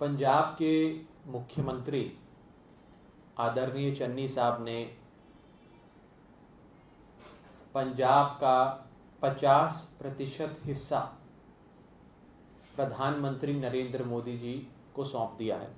पंजाब के मुख्यमंत्री आदरणीय चन्नी साहब ने पंजाब का 50% हिस्सा प्रधानमंत्री नरेंद्र मोदी जी को सौंप दिया है।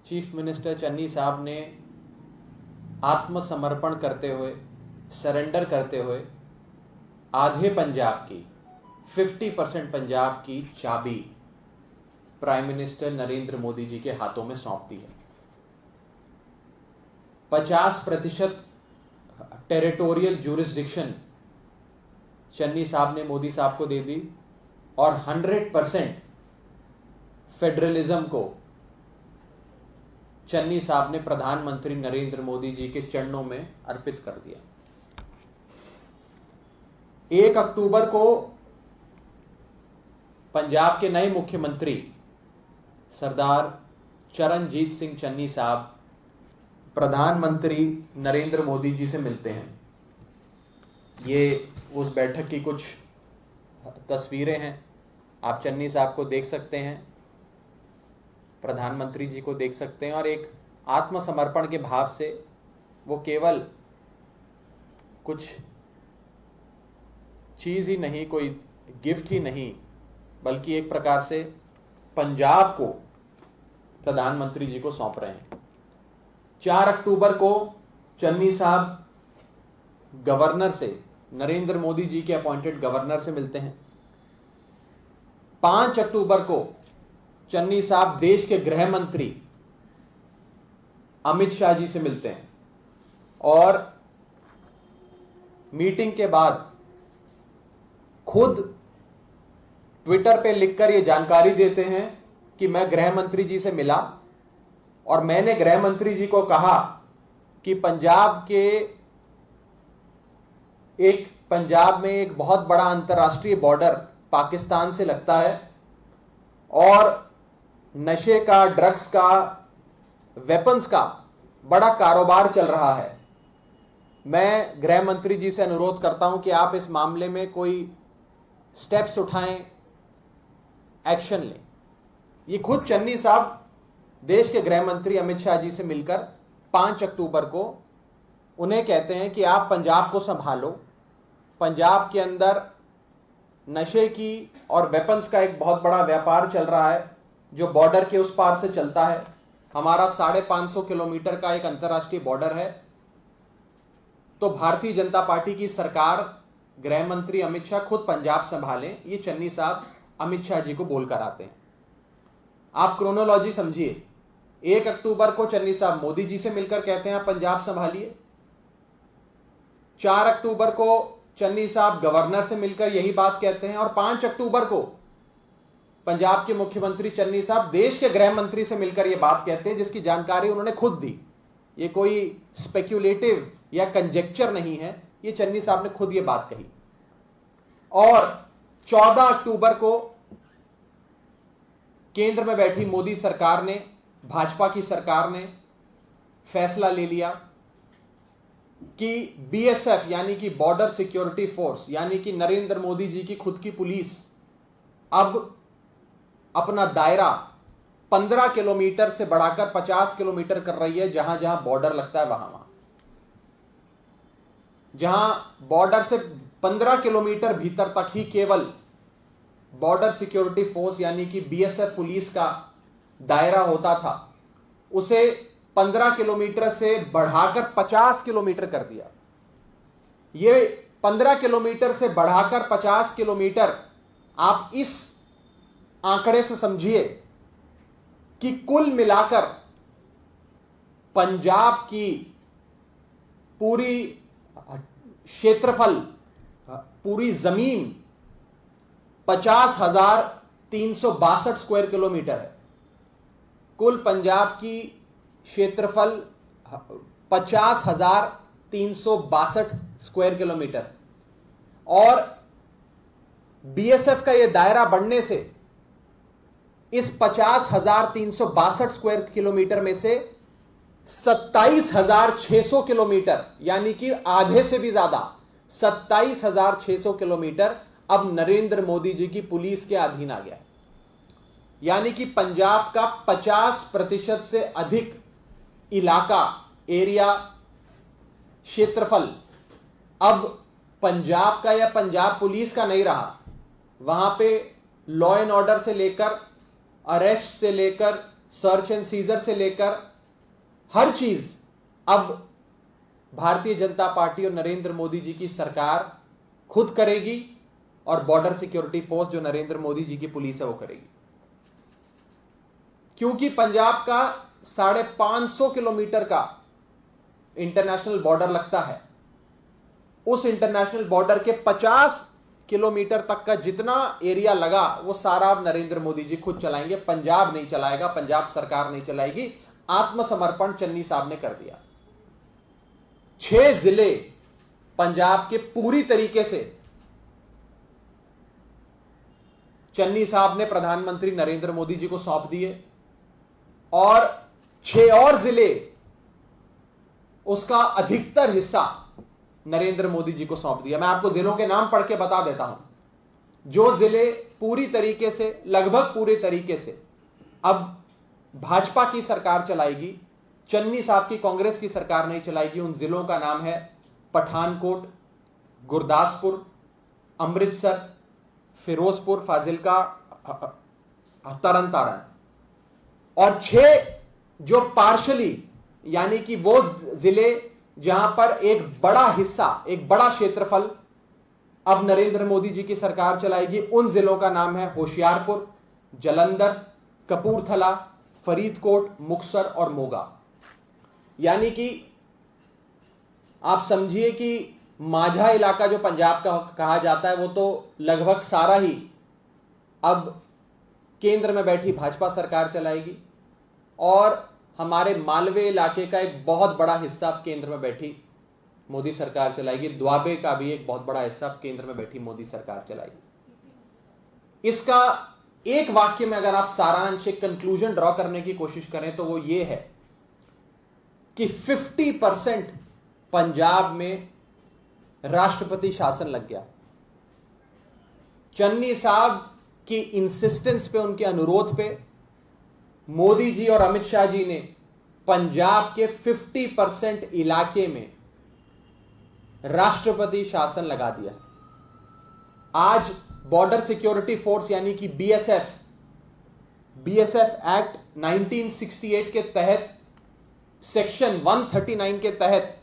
चीफ मिनिस्टर चन्नी साहब ने आत्मसमर्पण करते हुए, सरेंडर करते हुए आधे पंजाब की 50% पंजाब की चाबी प्राइम मिनिस्टर नरेंद्र मोदी जी के हाथों में सौंप दी है। 50% टेरिटोरियल ज्यूरिसडिक्शन चन्नी साहब ने मोदी साहब को दे दी और 100% फेडरलिज्म को चन्नी साहब ने प्रधानमंत्री नरेंद्र मोदी जी के चरणों में अर्पित कर दिया। 1 अक्टूबर को पंजाब के नए मुख्यमंत्री सरदार चरणजीत सिंह चन्नी साहब प्रधानमंत्री नरेंद्र मोदी जी से मिलते हैं। ये उस बैठक की कुछ तस्वीरें हैं। आप चन्नी साहब को देख सकते हैं, प्रधानमंत्री जी को देख सकते हैं और एक आत्मसमर्पण के भाव से वो केवल कुछ चीज ही नहीं, कोई गिफ्ट ही नहीं, बल्कि एक प्रकार से पंजाब को प्रधानमंत्री जी को सौंप रहे हैं। 4 अक्टूबर को चन्नी साहब गवर्नर से, नरेंद्र मोदी जी के अपॉइंटेड गवर्नर से मिलते हैं। 5 अक्टूबर को चन्नी साहब देश के गृह मंत्री अमित शाह जी से मिलते हैं और मीटिंग के बाद खुद ट्विटर पे लिखकर यह जानकारी देते हैं कि मैं गृह मंत्री जी से मिला और मैंने गृह मंत्री जी को कहा कि पंजाब में एक बहुत बड़ा अंतर्राष्ट्रीय बॉर्डर पाकिस्तान से लगता है और नशे का, ड्रग्स का, वेपन्स का बड़ा कारोबार चल रहा है। मैं गृह मंत्री जी से अनुरोध करता हूं कि आप इस मामले में कोई स्टेप्स उठाएं, एक्शन लें। ये खुद चन्नी साहब देश के गृह मंत्री अमित शाह जी से मिलकर 5 अक्टूबर को उन्हें कहते हैं कि आप पंजाब को संभालो। पंजाब के अंदर नशे की और वेपन्स का एक बहुत बड़ा व्यापार चल रहा है जो बॉर्डर के उस पार से चलता है। हमारा 550 किलोमीटर का एक अंतर्राष्ट्रीय बॉर्डर है। तो भारतीय जनता पार्टी की सरकार, गृह मंत्री अमित शाह खुद पंजाब संभालें, ये चन्नी साहब अमित शाह जी को बोलकर आते हैं। आप क्रोनोलॉजी समझिए। 1 अक्टूबर को चन्नी साहब मोदी जी से मिलकर कहते हैं आप पंजाब संभालिए। 4 अक्टूबर को चन्नी साहब गवर्नर से मिलकर यही बात कहते हैं और 5 अक्टूबर को पंजाब के मुख्यमंत्री चन्नी साहब देश के गृह मंत्री से मिलकर यह बात कहते हैं, जिसकी जानकारी उन्होंने खुद दी। ये कोई स्पेक्युलेटिव या कंजेक्चर नहीं है, ये चन्नी साहब ने खुद ये बात कही। और 14 अक्टूबर को केंद्र में बैठी मोदी सरकार ने, भाजपा की सरकार ने फैसला ले लिया कि बीएसएफ यानी कि बॉर्डर सिक्योरिटी फोर्स, यानी कि नरेंद्र मोदी जी की खुद की पुलिस अब अपना दायरा 15 किलोमीटर से बढ़ाकर 50 किलोमीटर कर रही है। जहां जहां बॉर्डर लगता है वहां जहां बॉर्डर से 15 किलोमीटर भीतर तक ही केवल बॉर्डर सिक्योरिटी फोर्स यानी कि बीएसएफ पुलिस का दायरा होता था, उसे 15 किलोमीटर से बढ़ाकर 50 किलोमीटर कर दिया। ये 15 किलोमीटर से बढ़ाकर 50 किलोमीटर, आप इस आंकड़े से समझिए कि कुल मिलाकर पंजाब की पूरी क्षेत्रफल, पूरी जमीन 50,362 स्क्वायर किलोमीटर है। कुल पंजाब की क्षेत्रफल 50,362 स्क्वायर किलोमीटर और बीएसएफ का यह दायरा बढ़ने से इस 50,362 स्क्वायर किलोमीटर में से 27,600 किलोमीटर, यानी कि आधे से भी ज्यादा 27,600 किलोमीटर अब नरेंद्र मोदी जी की पुलिस के अधीन आ गया है। यानी कि पंजाब का 50% से अधिक इलाका, एरिया, क्षेत्रफल अब पंजाब का या पंजाब पुलिस का नहीं रहा। वहां पे लॉ एंड ऑर्डर से लेकर, अरेस्ट से लेकर, सर्च एंड सीजर से लेकर हर चीज अब भारतीय जनता पार्टी और नरेंद्र मोदी जी की सरकार खुद करेगी और बॉर्डर सिक्योरिटी फोर्स जो नरेंद्र मोदी जी की पुलिस है वो करेगी। क्योंकि पंजाब का 550 किलोमीटर का इंटरनेशनल बॉर्डर लगता है। उस इंटरनेशनल बॉर्डर के 50 किलोमीटर तक का जितना एरिया लगा वो सारा अब नरेंद्र मोदी जी खुद चलाएंगे, पंजाब नहीं चलाएगा, पंजाब सरकार नहीं चलाएगी। आत्मसमर्पण चन्नी साहब ने कर दिया। 6 जिले पंजाब के पूरी तरीके से चन्नी साहब ने प्रधानमंत्री नरेंद्र मोदी जी को सौंप दिए और 6 और जिले, उसका अधिकतर हिस्सा नरेंद्र मोदी जी को सौंप दिया। मैं आपको जिलों के नाम पढ़ के बता देता हूं। जो जिले पूरी तरीके से, लगभग पूरे तरीके से अब भाजपा की सरकार चलाएगी, चन्नी साहब की कांग्रेस की सरकार नहीं चलाएगी, उन जिलों का नाम है पठानकोट, गुरदासपुर, अमृतसर, फिरोजपुर, फाजिलका, तरन तारण। और 6 जो पार्शली, यानी कि वो जिले जहां पर एक बड़ा हिस्सा, एक बड़ा क्षेत्रफल अब नरेंद्र मोदी जी की सरकार चलाएगी, उन जिलों का नाम है होशियारपुर, जालंधर, कपूरथला, फरीदकोट, मुक्तसर और मोगा। यानी कि आप समझिए कि माझा इलाका जो पंजाब का कहा जाता है वो तो लगभग सारा ही अब केंद्र में बैठी भाजपा सरकार चलाएगी और हमारे मालवे इलाके का एक बहुत बड़ा हिस्सा अब केंद्र में बैठी मोदी सरकार चलाएगी। द्वाबे का भी एक बहुत बड़ा हिस्सा अब केंद्र में बैठी मोदी सरकार चलाएगी। इसका एक वाक्य में अगर आप सारांश, एक कंक्लूजन ड्रॉ करने की कोशिश करें तो वो ये है कि 50% पंजाब में राष्ट्रपति शासन लग गया। चन्नी साहब की इंसिस्टेंस पे, उनके अनुरोध पे मोदी जी और अमित शाह जी ने पंजाब के 50% इलाके में राष्ट्रपति शासन लगा दिया। आज बॉर्डर सिक्योरिटी फोर्स यानी कि बीएसएफ एक्ट 1968 के तहत, सेक्शन 139 के तहत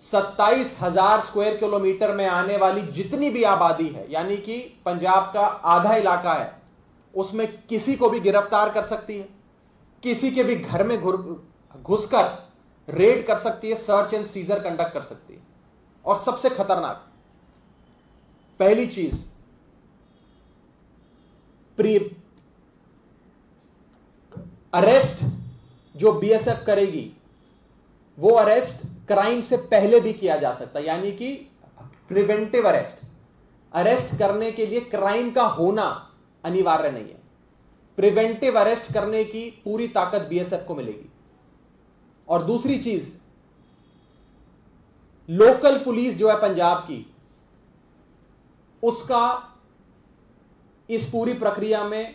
27,000 स्क्वायर किलोमीटर में आने वाली जितनी भी आबादी है, यानी कि पंजाब का आधा इलाका है, उसमें किसी को भी गिरफ्तार कर सकती है, किसी के भी घर में घुसकर रेड कर सकती है, सर्च एंड सीजर कंडक्ट कर सकती है। और सबसे खतरनाक पहली चीज, अरेस्ट जो बीएसएफ करेगी वो अरेस्ट क्राइम से पहले भी किया जा सकता है, यानी कि प्रिवेंटिव अरेस्ट करने के लिए क्राइम का होना अनिवार्य नहीं है। प्रिवेंटिव अरेस्ट करने की पूरी ताकत बीएसएफ को मिलेगी। और दूसरी चीज, लोकल पुलिस जो है पंजाब की, उसका इस पूरी प्रक्रिया में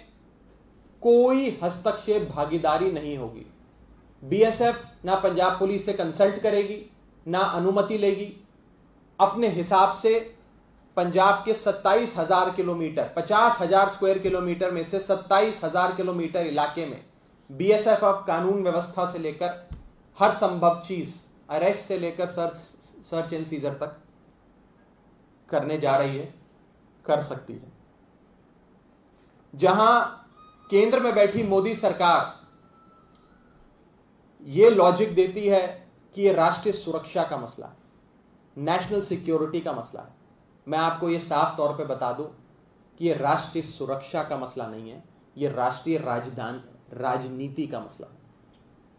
कोई हस्तक्षेप, भागीदारी नहीं होगी। बीएसएफ ना पंजाब पुलिस से कंसल्ट करेगी, ना अनुमति लेगी। अपने हिसाब से पंजाब के 27,000 किलोमीटर, 50,000 स्क्वायर किलोमीटर में से 27,000 किलोमीटर इलाके में बीएसएफ अब कानून व्यवस्था से लेकर हर संभव चीज, अरेस्ट से लेकर सर्च एंड सीजर तक करने जा रही है, कर सकती है। जहां केंद्र में बैठी मोदी सरकार यह लॉजिक देती है कि यह राष्ट्रीय सुरक्षा का मसला है, नेशनल सिक्योरिटी का मसला है, मैं आपको यह साफ तौर पे बता दूं कि यह राष्ट्रीय सुरक्षा का मसला नहीं है, यह राष्ट्रीय राजनीति का मसला है।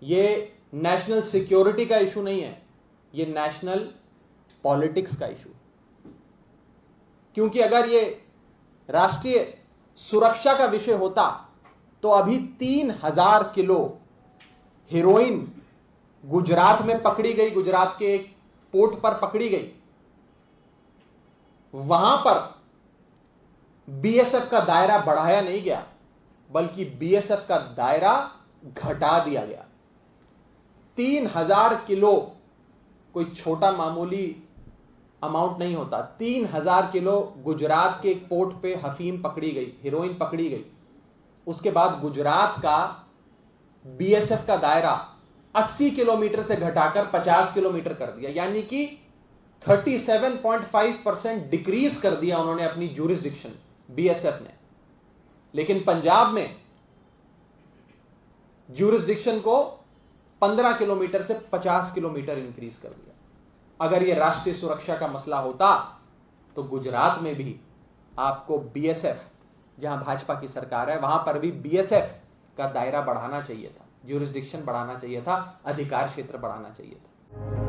यह नेशनल सिक्योरिटी का इशू नहीं है, यह नेशनल पॉलिटिक्स का इशू। क्योंकि अगर यह राष्ट्रीय सुरक्षा का विषय होता तो अभी 3,000 किलो हेरोइन गुजरात में पकड़ी गई, गुजरात के एक पोर्ट पर पकड़ी गई। वहां पर बीएसएफ का दायरा बढ़ाया नहीं गया, बल्कि बीएसएफ का दायरा घटा दिया गया। 3000 किलो कोई छोटा मामूली अमाउंट नहीं होता। 3000 किलो गुजरात के एक पोर्ट पे अफीम पकड़ी गई, हेरोइन पकड़ी गई। उसके बाद गुजरात का बीएसएफ का दायरा 80 किलोमीटर से घटाकर 50 किलोमीटर कर दिया, यानी कि 37.5% डिक्रीज कर दिया उन्होंने अपनी ज्यूरिसडिक्शन, बीएसएफ ने। लेकिन पंजाब में ज्यूरिसडिक्शन को 15 किलोमीटर से 50 किलोमीटर इंक्रीज कर दिया। अगर यह राष्ट्रीय सुरक्षा का मसला होता तो गुजरात में भी आपको बीएसएफ, जहां भाजपा की सरकार है, वहां पर भी बीएसएफ का दायरा बढ़ाना चाहिए था, ज्यूरिसडिक्शन बढ़ाना चाहिए था, अधिकार क्षेत्र बढ़ाना चाहिए था।